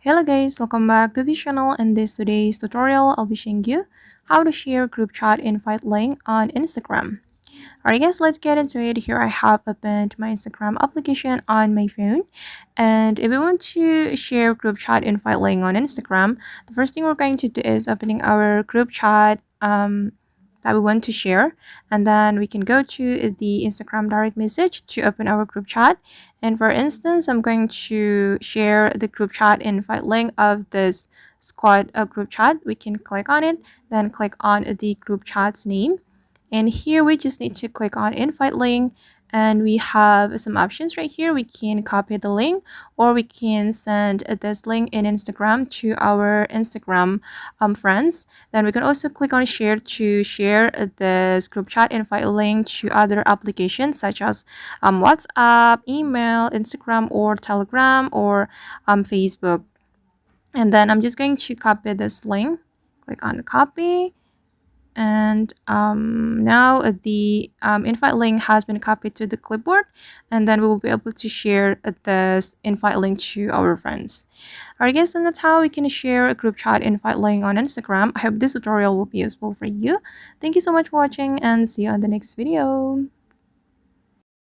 Hello guys, welcome back to the channel. In today's tutorial, I'll be showing you how to share group chat invite link on Instagram. Alright guys, let's get into it. Here I have opened my Instagram application on my phone. And if we want to share group chat invite link on Instagram, the first thing we're going to do is opening our group chat that we want to share, and then we can go to the Instagram direct message to open our group chat. And for instance, I'm going to share the group chat invite link of this squad group chat. We can click on it, then click on the group chat's name, and here we just need to click on invite link, and we have some options right here. We can copy the link, or we can send this link in Instagram to our Instagram friends. Then we can also click on share to share this group chat invite link to other applications such as WhatsApp, email, Instagram, or Telegram, or Facebook. And then I'm just going to copy this link, click on copy, and now the invite link has been copied to the clipboard, and then we will be able to share this invite link to our friends. Alright guys, and that's how we can share a group chat invite link on Instagram. I hope this tutorial will be useful for you. Thank you so much for watching, and see you on the next video.